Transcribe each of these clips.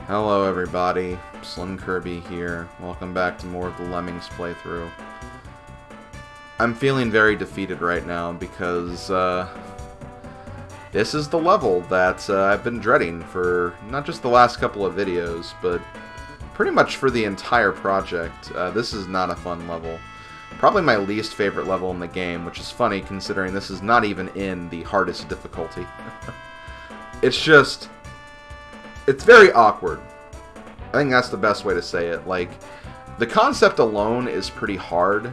Hello everybody, SlimKirby here. Welcome back to more of the Lemmings playthrough. I'm feeling very defeated right now because this is the level that I've been dreading for not just the last couple of videos, but pretty much for the entire project. This is not a fun level. Probably my least favorite level in the game, which is funny considering this is not even in the hardest difficulty. It's very awkward. I think that's the best way to say it. Like, the concept alone is pretty hard,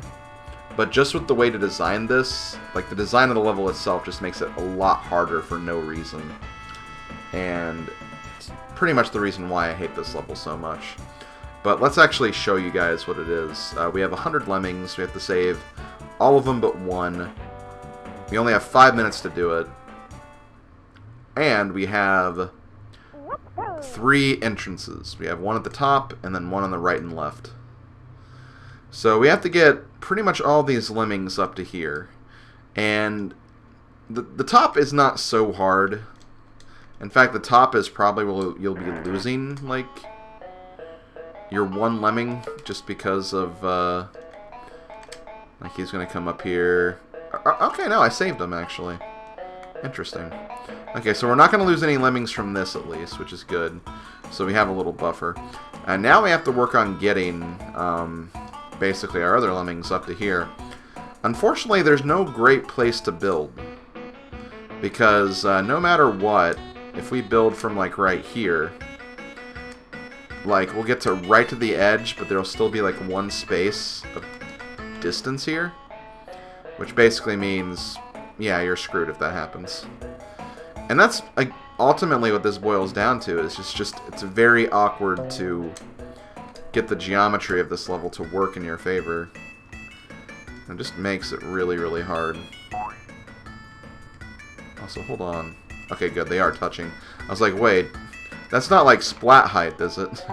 but just with the way to design this, like the design of the level itself just makes it a lot harder for no reason. And it's pretty much the reason why I hate this level so much. But let's actually show you guys what it is. We have 100 lemmings. We have to save all of them but one. We only have 5 minutes to do it. And we have 3 entrances. We have one at the top and then one on the right and left. So we have to get pretty much all these lemmings up to here. And the top is not so hard. In fact, the top is probably where you'll be losing, like, your one lemming, just because of, like, he's going to come up here. Okay, no, I saved him, actually. Interesting. Okay, so we're not going to lose any lemmings from this, at least, which is good. So we have a little buffer. And now we have to work on getting, basically, our other lemmings up to here. Unfortunately, there's no great place to build. Because no matter what, if we build from, like, right here, like, we'll get to right to the edge, but there'll still be, like, one space of distance here. Which basically means, yeah, you're screwed if that happens. And that's, like, ultimately what this boils down to, is just it's very awkward to get the geometry of this level to work in your favor. It just makes it really, really hard. Also, hold on. Okay, good, they are touching. I was like, wait, that's not like splat height, is it?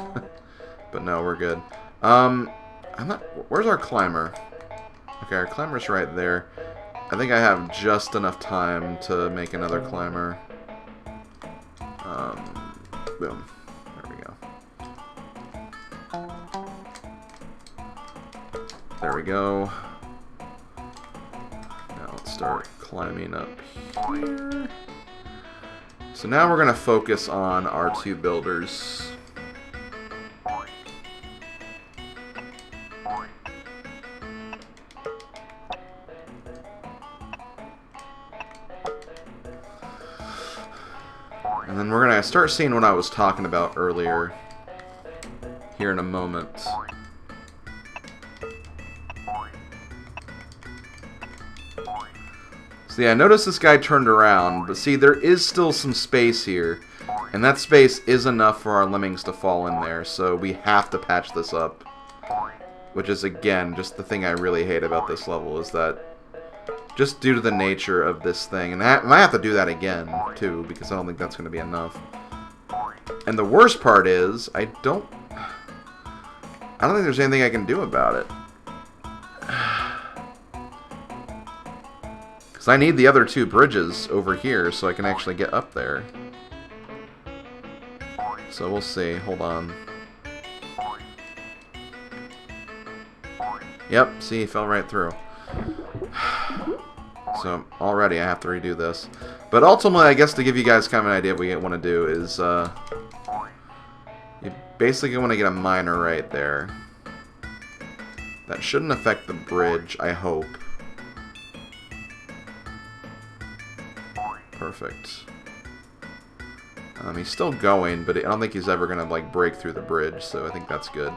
But no, we're good. I'm not... Where's our climber? Okay, our climber's right there. I think I have just enough time to make another climber. Boom. There we go. There we go. Now let's start climbing up here. So now we're going to focus on our 2 builders. And then we're going to start seeing what I was talking about earlier here in a moment. So yeah, notice this guy turned around, but see, there is still some space here, and that space is enough for our lemmings to fall in there, so we have to patch this up. Which is, again, just the thing I really hate about this level, is that just due to the nature of this thing, and I might have to do that again, too, because I don't think that's going to be enough. And the worst part is, I don't think there's anything I can do about it. Because I need the other 2 bridges over here so I can actually get up there. So we'll see. Hold on. Yep, see, he fell right through. So already I have to redo this. But ultimately, I guess to give you guys kind of an idea of what you want to do is, you basically want to get a miner right there. That shouldn't affect the bridge, I hope. Perfect. He's still going, but I don't think he's ever going to, like, break through the bridge, so I think that's good.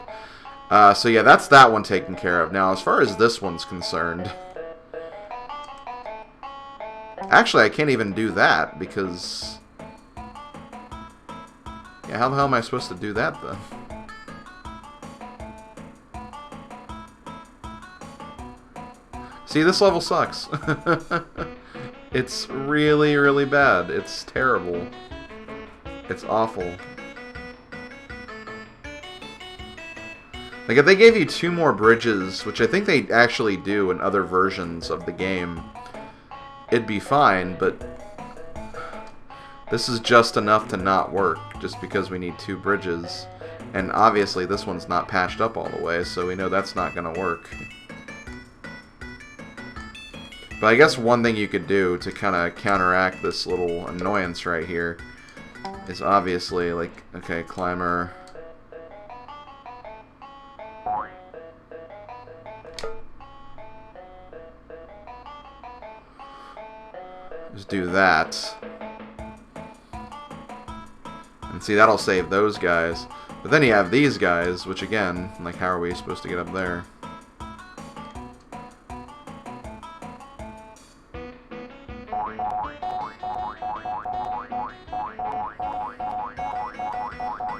So yeah, that's that one taken care of. Now, as far as this one's concerned... Actually, I can't even do that, because... Yeah, how the hell am I supposed to do that, then? See, this level sucks. It's really, really bad. It's terrible. It's awful. Like, if they gave you 2 more bridges, which I think they actually do in other versions of the game, it'd be fine, but This is just enough to not work, just because we need 2 bridges. And obviously this one's not patched up all the way, so we know that's not going to work. But I guess one thing you could do to kind of counteract this little annoyance right here is obviously, like, okay, climber. Just do that. And see, that'll save those guys. But then you have these guys, which again, like, how are we supposed to get up there?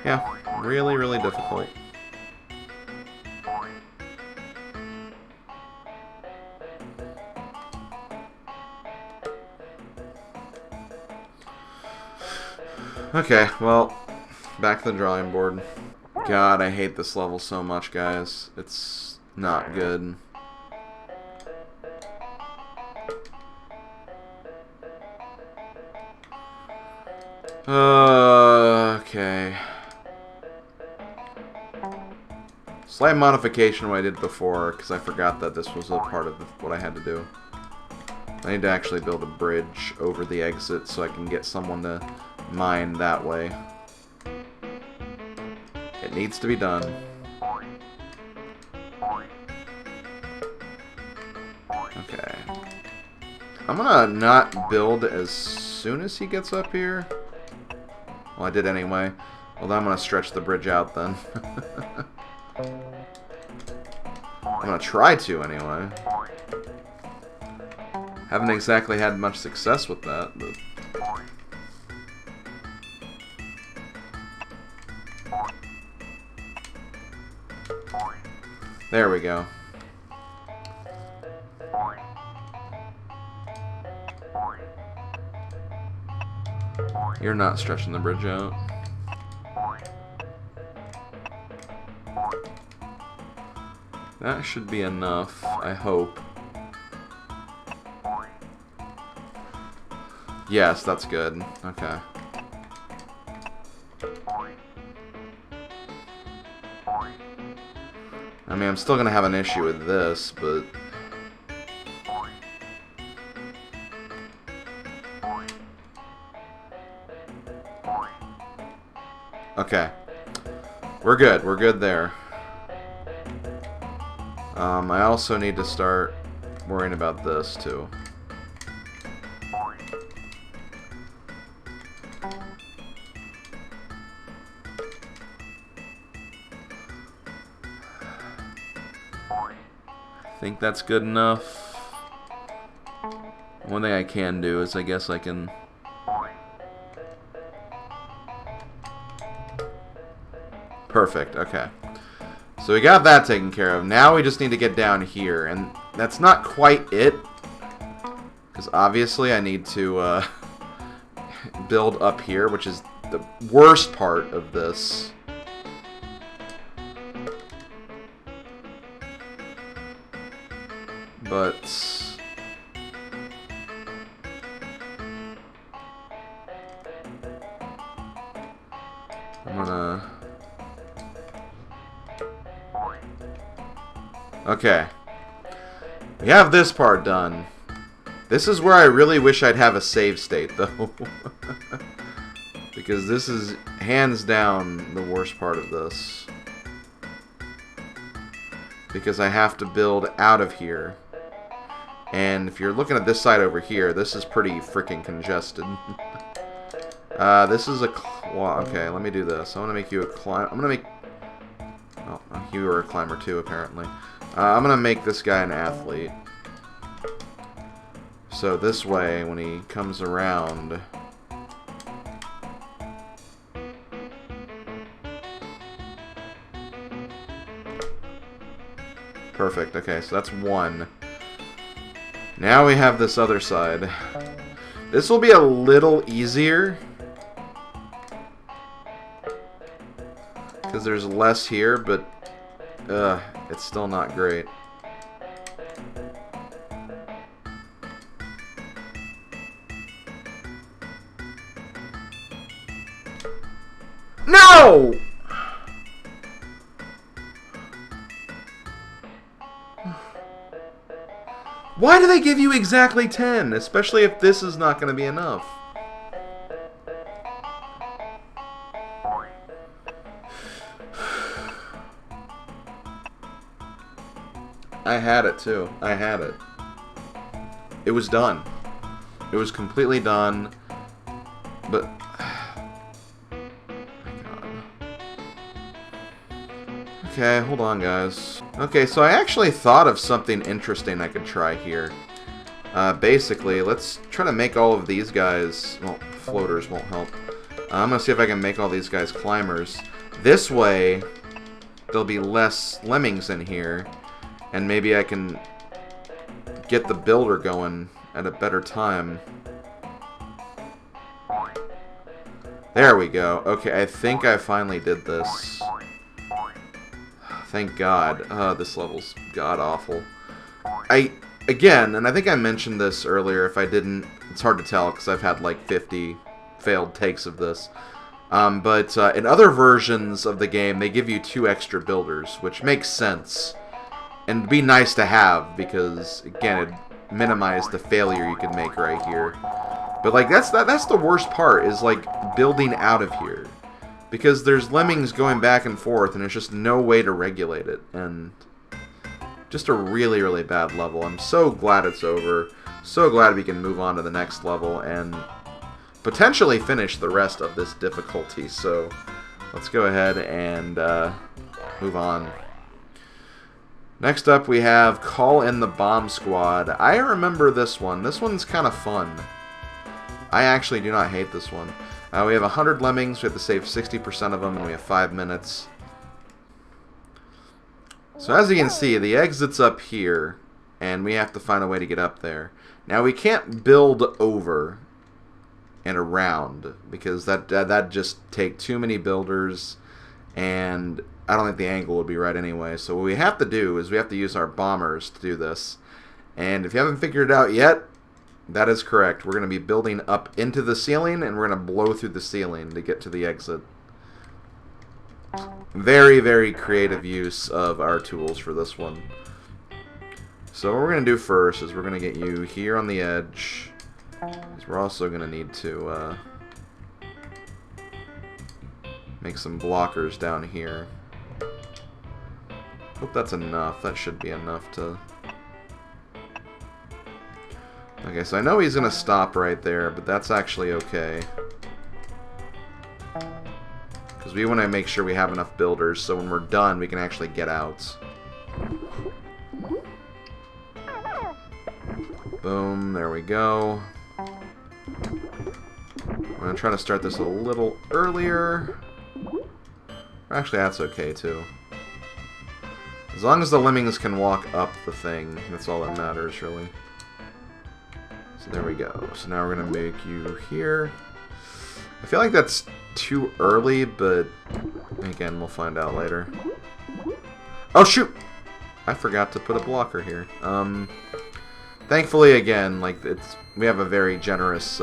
Yeah, really, really difficult. Okay, well, back to the drawing board. God, I hate this level so much, guys. It's not good. Okay. Slight modification what I did before, because I forgot that this was a part of what I had to do. I need to actually build a bridge over the exit so I can get someone to mine that way. It needs to be done. Okay. I'm gonna not build as soon as he gets up here. Well, I did anyway. Well, then I'm gonna stretch the bridge out then. I'm gonna try to anyway. Haven't exactly had much success with that, but... There we go. You're not stretching the bridge out. That should be enough, I hope. Yes, that's good. Okay. I mean, I'm still gonna have an issue with this, but... Okay. We're good. We're good there. I also need to start worrying about this, too. I think that's good enough. One thing I can do is I guess I can... Perfect, okay. So we got that taken care of. Now we just need to get down here, and that's not quite it. Because obviously I need to build up here, which is the worst part of this. But... I'm gonna... Okay. We have this part done. This is where I really wish I'd have a save state, though. Because this is hands down the worst part of this. Because I have to build out of here. And if you're looking at this side over here, this is pretty freaking congested. This is a... Well, okay, let me do this. I want to make you a climber. I'm going to make... Oh, you are a climber too, apparently. I'm going to make this guy an athlete. So this way, when he comes around... Perfect, okay, so that's one. Now we have this other side. This will be a little easier. Because there's less here, but... it's still not great. No! Why do they give you exactly 10? Especially if this is not going to be enough. I had it too. I had it. It was done. It was completely done. But... Okay, hold on, guys. Okay, so I actually thought of something interesting I could try here. Basically, let's try to make all of these guys... Well, floaters won't help. I'm going to see if I can make all these guys climbers. This way, there'll be less lemmings in here. And maybe I can get the builder going at a better time. There we go. Okay, I think I finally did this. Thank God. This level's god-awful. Again, and I think I mentioned this earlier, if I didn't, it's hard to tell because I've had like 50 failed takes of this. But in other versions of the game, they give you 2 extra builders, which makes sense. And be nice to have, because, again, it minimizes the failure you can make right here. But, like, that's the worst part, is, like, building out of here. Because there's lemmings going back and forth, and there's just no way to regulate it. And just a really, really bad level. I'm so glad it's over. So glad we can move on to the next level and potentially finish the rest of this difficulty. So let's go ahead and move on. Next up, we have Call in the Bomb Squad. I remember this one. This one's kind of fun. I actually do not hate this one. We have 100 lemmings. We have to save 60% of them, and we have 5 minutes. So as you can see, the exit's up here, and we have to find a way to get up there. Now, we can't build over and around, because that'd just take too many builders, and I don't think the angle would be right anyway. So what we have to do is we have to use our bombers to do this. And if you haven't figured it out yet, that is correct. We're going to be building up into the ceiling, and we're going to blow through the ceiling to get to the exit. Very, very creative use of our tools for this one. So what we're going to do first is we're going to get you here on the edge. We're also going to need to make some blockers down here. Hope that's enough. That should be enough to... Okay, so I know he's going to stop right there, but that's actually okay. Because we want to make sure we have enough builders, so when we're done, we can actually get out. Boom, there we go. I'm going to try to start this a little earlier. Actually, that's okay, too. As long as the lemmings can walk up the thing, that's all that matters, really. So there we go. So now we're going to make you here. I feel like that's too early, but again, we'll find out later. Oh, shoot! I forgot to put a blocker here. Thankfully, again, like we have a very generous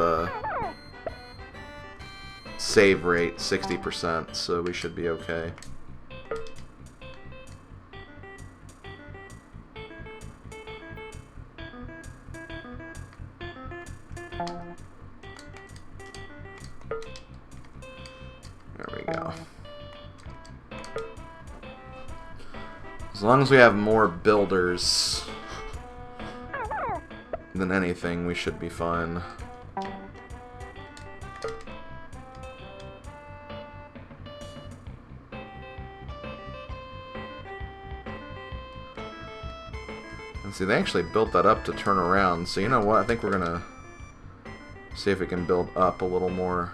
save rate, 60%, so we should be okay. There we go. As long as we have more builders than anything, we should be fine. And see, they actually built that up to turn around, so you know what? I think we're gonna see if we can build up a little more.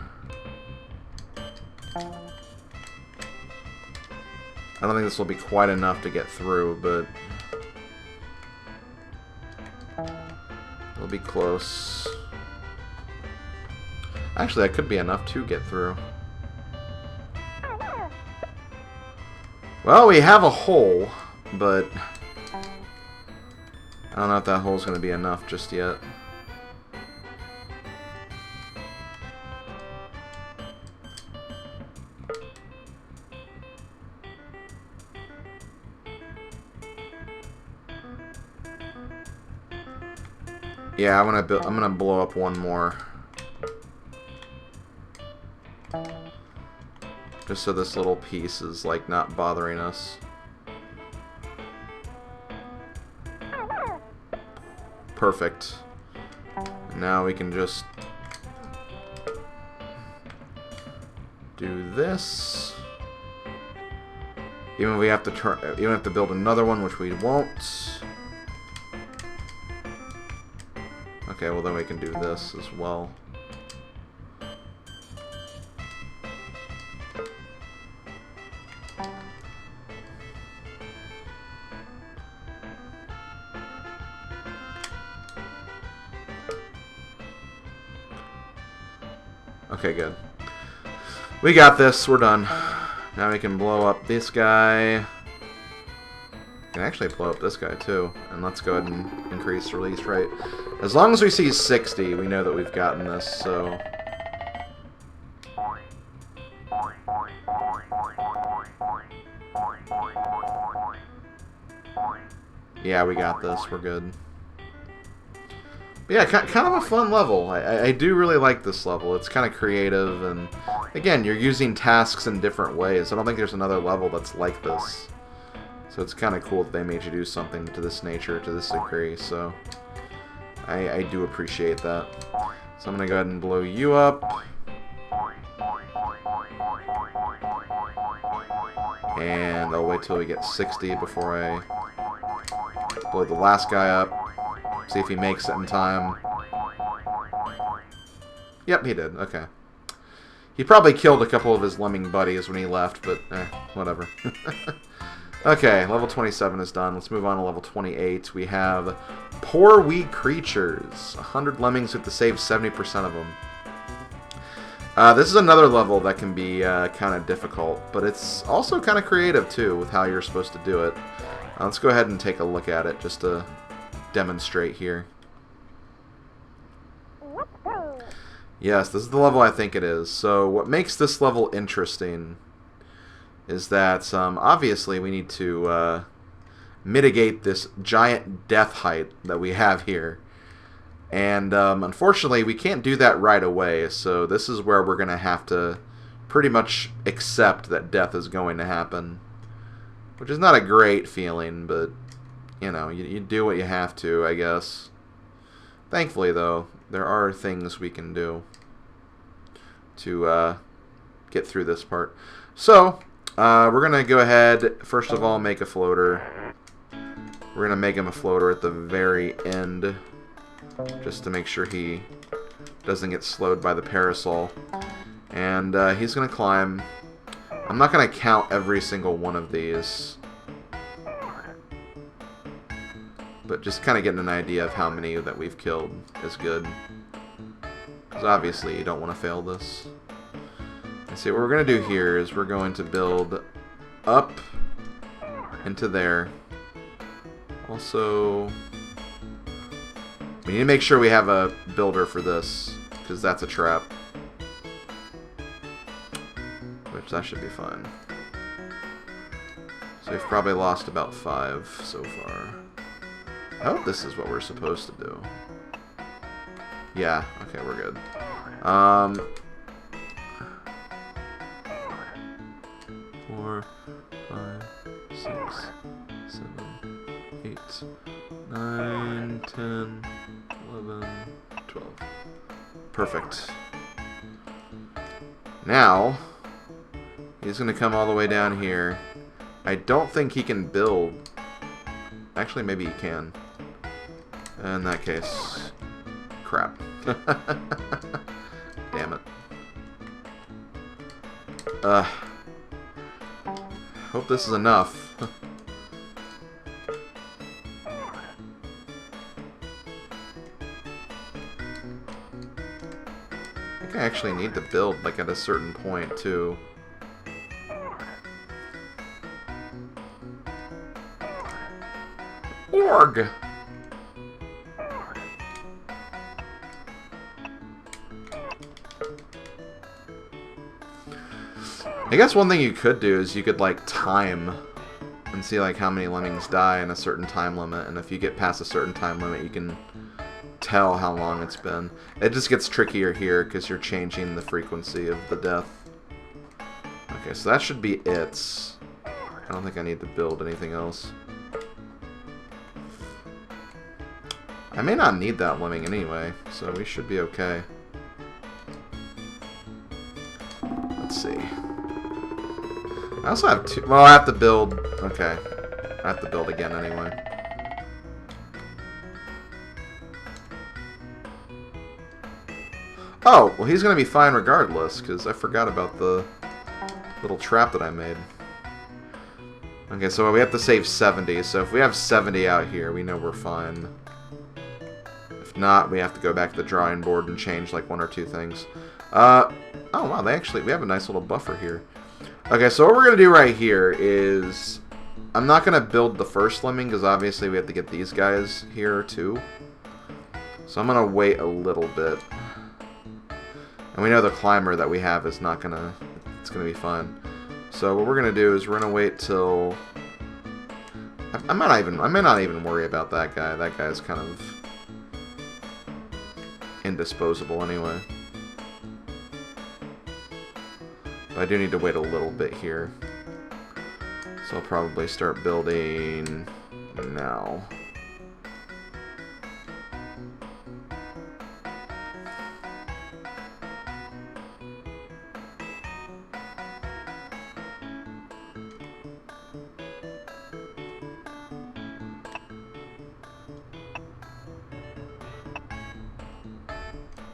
I don't think this will be quite enough to get through, but it'll be close. Actually, that could be enough to get through. Well, we have a hole, but I don't know if that hole's going to be enough just yet. Yeah, I'm gonna blow up one more. Just so this little piece is, like, not bothering us. Perfect. Now we can just do this. Even if we have to build another one, which we won't. Okay, well then we can do this as well. Okay, good. We got this. We're done. Now we can blow up this guy. We can actually blow up this guy too. And let's go ahead and increase release rate. As long as we see 60, we know that we've gotten this, so... Yeah, we got this. We're good. But yeah, kind of a fun level. I do really like this level. It's kind of creative, and again, you're using tasks in different ways. I don't think there's another level that's like this. So it's kind of cool that they made you do something to this nature, to this degree, so I do appreciate that. So I'm going to go ahead and blow you up. And I'll wait till we get 60 before I blow the last guy up. See if he makes it in time. Yep, he did. Okay. He probably killed a couple of his lemming buddies when he left, but whatever. Okay, level 27 is done. Let's move on to level 28. We have Poor Wee Creatures. 100 lemmings with to save 70% of them. This is another level that can be kind of difficult, but it's also kind of creative too with how you're supposed to do it. Let's go ahead and take a look at it just to demonstrate here. Yes, this is the level I think it is. So what makes this level interesting is that obviously we need to mitigate this giant death height that we have here. And unfortunately we can't do that right away, so this is where we're going to have to pretty much accept that death is going to happen. Which is not a great feeling, but you know, you do what you have to, I guess. Thankfully, though, there are things we can do to get through this part. So, we're going to go ahead, first of all, make a floater. We're going to make him a floater at the very end, just to make sure he doesn't get slowed by the parasol. And he's going to climb. I'm not going to count every single one of these, but just kind of getting an idea of how many that we've killed is good. Because obviously you don't want to fail this. And see, what we're going to do here is we're going to build up into there. Also, we need to make sure we have a builder for this, because that's a trap. Which that should be fine. So we've probably lost about 5 so far. I hope this is what we're supposed to do. Yeah, okay, we're good. 4, 5, 6, 7, 8, 9, 10, 11, 12. Perfect. Now, he's going to come all the way down here. I don't think he can build. Actually, maybe he can. In that case, crap. Damn it. Hope this is enough. I think I actually need to build like at a certain point too. Org! I guess one thing you could do is you could like time and see like how many lemmings die in a certain time limit, and if you get past a certain time limit you can tell how long it's been. It just gets trickier here because you're changing the frequency of the death. Okay, so that should be it. I don't think I need to build anything else. I may not need that lemming anyway, so we should be okay. Let's see. I also have two... Well, I have to build... Okay. I have to build again anyway. Oh, well he's going to be fine regardless, because I forgot about the little trap that I made. Okay, so we have to save 70, so if we have 70 out here, we know we're fine. If not, we have to go back to the drawing board and change like one or two things. Oh wow, we have a nice little buffer here. Okay, so what we're going to do right here is... I'm not going to build the first lemming, because obviously we have to get these guys here too. So I'm going to wait a little bit. And we know the climber that we have is not going to... It's going to be fine. So what we're going to do is we're going to wait till... I may not even worry about that guy. That guy's kind of indisposable anyway. But I do need to wait a little bit here. So I'll probably start building now.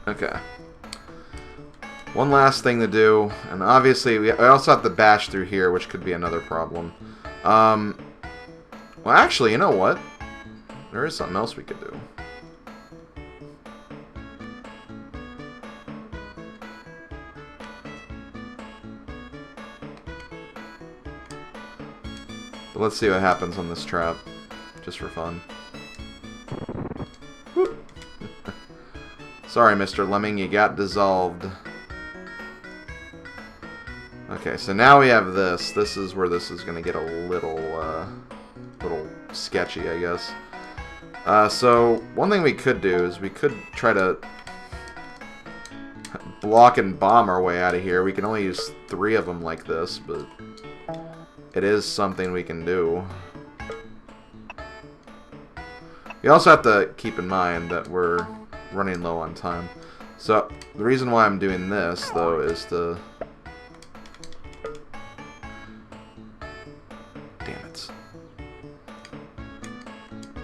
Okay. One last thing to do, and obviously we also have to bash through here, which could be another problem. Well, actually, you know what? There is something else we could do. But let's see what happens on this trap, just for fun. Whoop. Sorry, Mr. Lemming, you got dissolved. Okay, so now we have this. This is where this is going to get a little sketchy, I guess. So, one thing we could do is we could try to block and bomb our way out of here. We can only use 3 of them like this, but it is something we can do. You also have to keep in mind that we're running low on time. So, the reason why I'm doing this, though, is to... Damn it.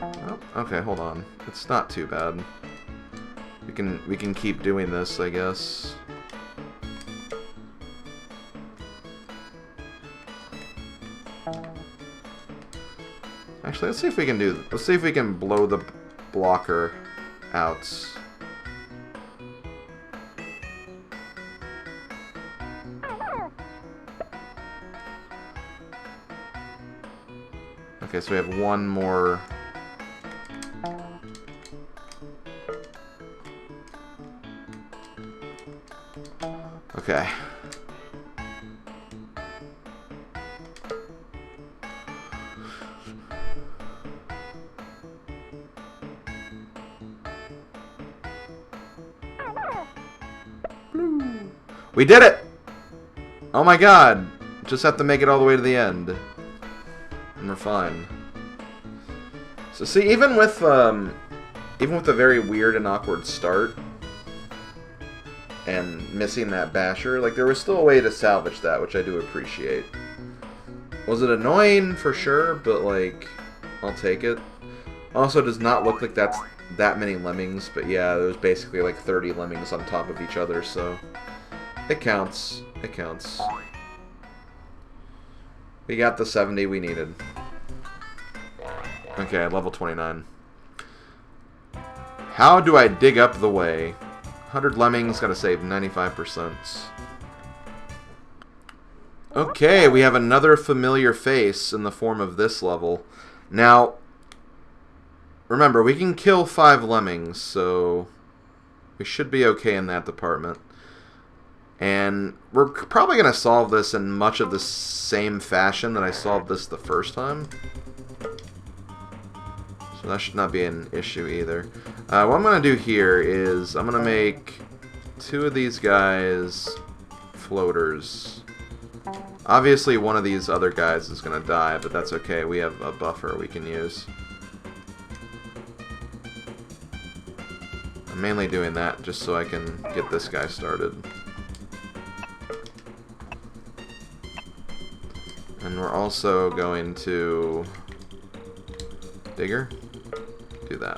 Oh, okay, hold on. It's not too bad. We can keep doing this, I guess. Actually, let's see if we can do... Let's see if we can blow the blocker out. Okay, so we have one more. Okay. We did it! Oh my god! Just have to make it all the way to the end. And we're fine. So see, even with a very weird and awkward start, and missing that basher, like, there was still a way to salvage that, which I do appreciate. Was it annoying? For sure, but, like, I'll take it. Also, does not look like that's that many lemmings, but yeah, there's basically like 30 lemmings on top of each other, so it counts. It counts. We got the 70 we needed. Okay, level 29. How do I dig up the way? 100 lemmings, gotta save 95%. Okay, we have another familiar face in the form of this level. Now, remember, we can kill 5 lemmings, so we should be okay in that department. And we're probably going to solve this in much of the same fashion that I solved this the first time. So that should not be an issue either. What I'm going to do here is I'm going to make 2 of these guys floaters. Obviously, one of these other guys is going to die, but that's okay. We have a buffer we can use. I'm mainly doing that just so I can get this guy started. And we're also going to... Digger? Do that.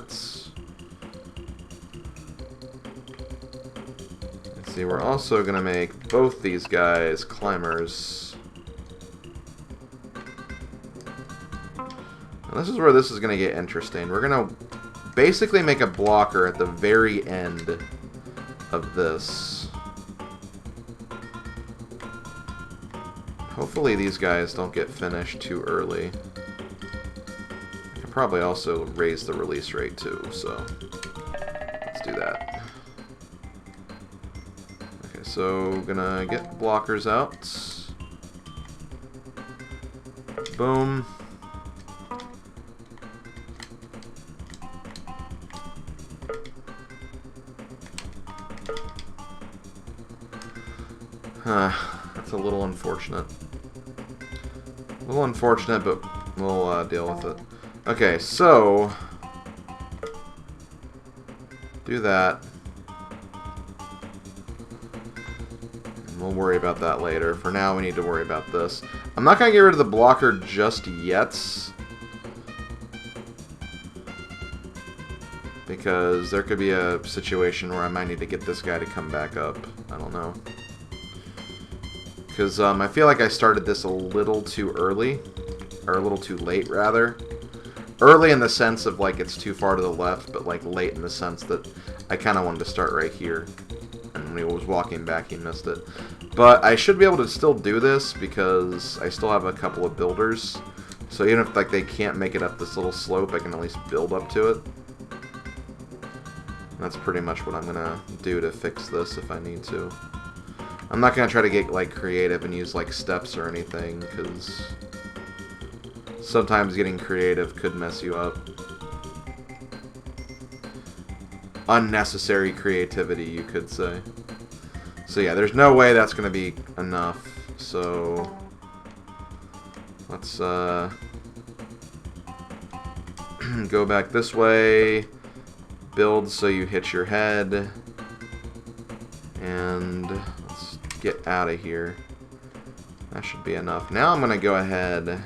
Let's see, we're also going to make both these guys climbers. And this is where this is going to get interesting. We're going to basically make a blocker at the very end of this. Hopefully these guys don't get finished too early. I can probably also raise the release rate too, so let's do that. Okay, so gonna get blockers out. Boom. That's a little unfortunate. A little unfortunate, but we'll deal with it. Okay, so... do that. And we'll worry about that later. For now, we need to worry about this. I'm not going to get rid of the blocker just yet. Because there could be a situation where I might need to get this guy to come back up. I don't know. Because I feel like I started this a little too early. Or a little too late, rather. Early in the sense of, like, it's too far to the left, but, like, late in the sense that I kind of wanted to start right here. And when he was walking back, he missed it. But I should be able to still do this, because I still have a couple of builders. So even if, like, they can't make it up this little slope, I can at least build up to it. That's pretty much what I'm going to do to fix this if I need to. I'm not going to try to get, like, creative and use, like, steps or anything, because sometimes getting creative could mess you up. Unnecessary creativity, you could say. So yeah, there's no way that's going to be enough. So let's go back this way. Build so you hit your head. And let's get out of here. That should be enough. Now I'm going to go ahead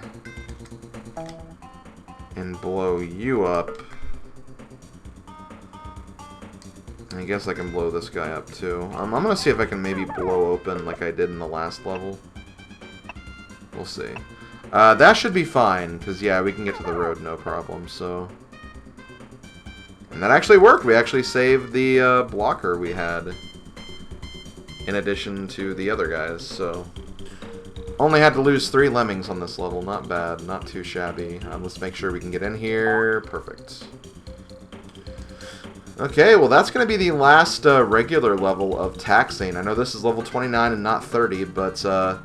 and blow you up. I guess I can blow this guy up too. I'm going to see if I can maybe blow open like I did in the last level. We'll see. That should be fine, because yeah, we can get to the road no problem, so... And that actually worked! We actually saved the blocker we had, in addition to the other guys, so... Only had to lose 3 lemmings on this level, not bad, not too shabby. Let's make sure we can get in here, perfect. Okay, well that's going to be the last regular level of taxing. I know this is level 29 and not 30, but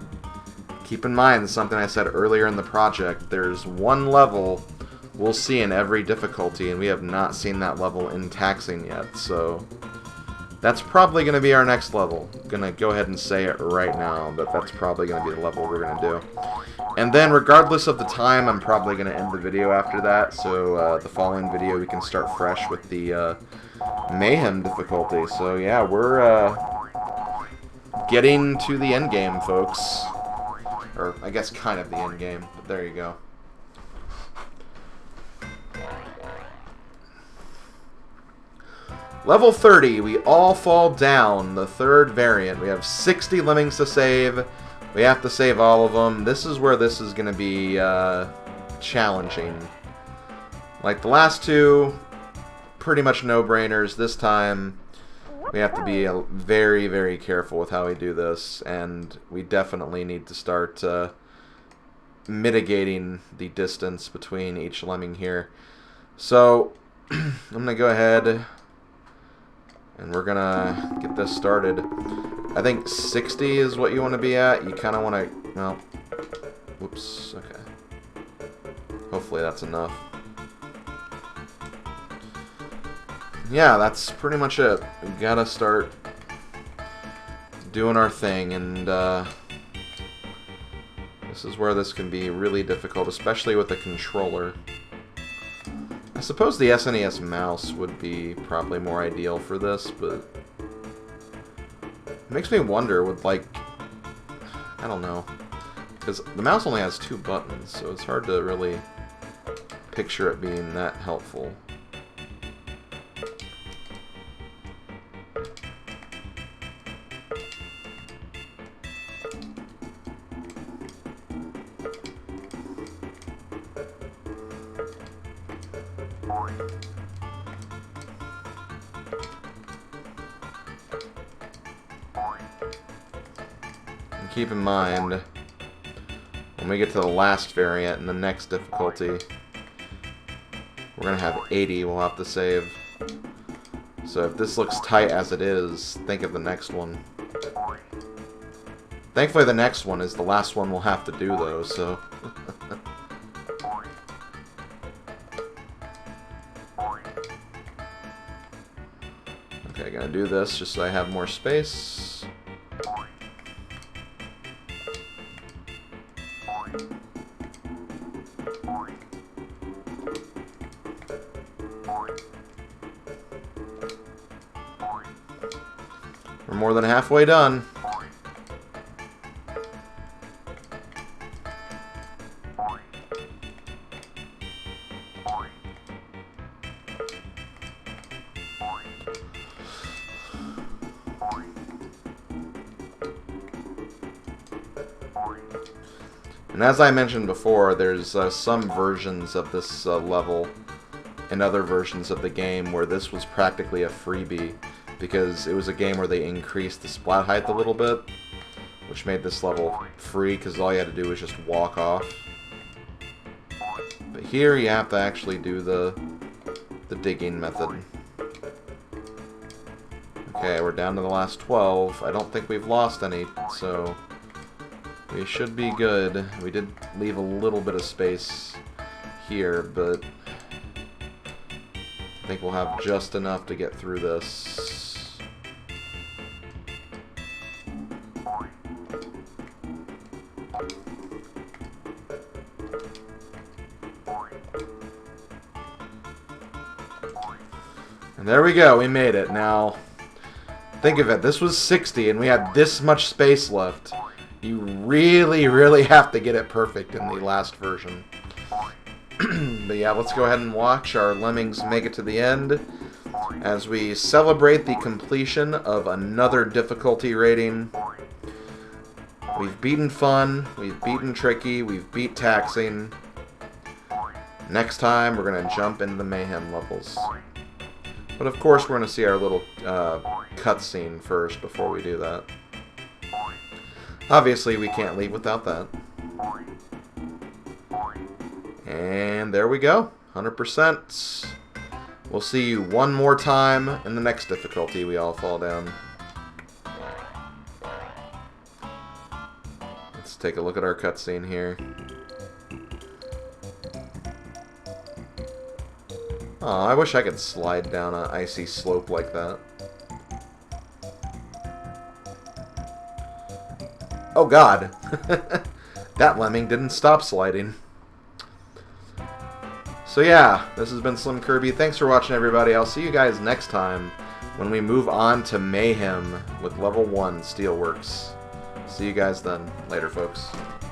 keep in mind something I said earlier in the project. There's one level we'll see in every difficulty, and we have not seen that level in taxing yet, so that's probably going to be our next level. I'm going to go ahead and say it right now, but that's probably going to be the level we're going to do. And then, regardless of the time, I'm probably going to end the video after that, so the following video we can start fresh with the Mayhem difficulty. So yeah, we're getting to the end game, folks. Or, I guess kind of the end game, but there you go. Level 30, we all fall down, the third variant. We have 60 lemmings to save. We have to save all of them. This is where this is going to be challenging. Like the last two, pretty much no-brainers. This time, we have to be very, very careful with how we do this, and we definitely need to start mitigating the distance between each lemming here. So, I'm going to go ahead... and we're gonna get this started. I think 60 is what you want to be at. You kind of want to... well... whoops. Okay. Hopefully that's enough. yeah, that's pretty much it. We gotta start doing our thing, and this is where this can be really difficult, especially with a controller. I suppose the SNES mouse would be probably more ideal for this, but it makes me wonder with, like, I don't know, because the mouse only has 2 buttons, so it's hard to really picture it being that helpful. And keep in mind, when we get to the last variant in the next difficulty, we're going to have 80 we'll have to save. So if this looks tight as it is, think of the next one. Thankfully the next one is the last one we'll have to do though, so... Okay, gonna do this just so I have more space. We're more than halfway done. And as I mentioned before, there's some versions of this level and other versions of the game where this was practically a freebie, because it was a game where they increased the splat height a little bit, which made this level free because all you had to do was just walk off. But here you have to actually do the digging method. Okay, we're down to the last 12. I don't think we've lost any, so we should be good. We did leave a little bit of space here, but I think we'll have just enough to get through this. And there we go, we made it. Now, think of it, this was 60 and we had this much space left. You really, really have to get it perfect in the last version. But yeah, let's go ahead and watch our Lemmings make it to the end as we celebrate the completion of another difficulty rating. We've beaten fun, we've beaten tricky, we've beat taxing. Next time, we're going to jump into the Mayhem levels. But of course, we're going to see our little cutscene first before we do that. Obviously, we can't leave without that. And there we go, 100%. We'll see you one more time in the next difficulty we all fall down. Let's take a look at our cutscene here. Oh, I wish I could slide down an icy slope like that. Oh god! That lemming didn't stop sliding. So yeah, this has been SlimKirby. Thanks for watching, everybody. I'll see you guys next time when we move on to Mayhem with Level 1 Steelworks. See you guys then. Later, folks.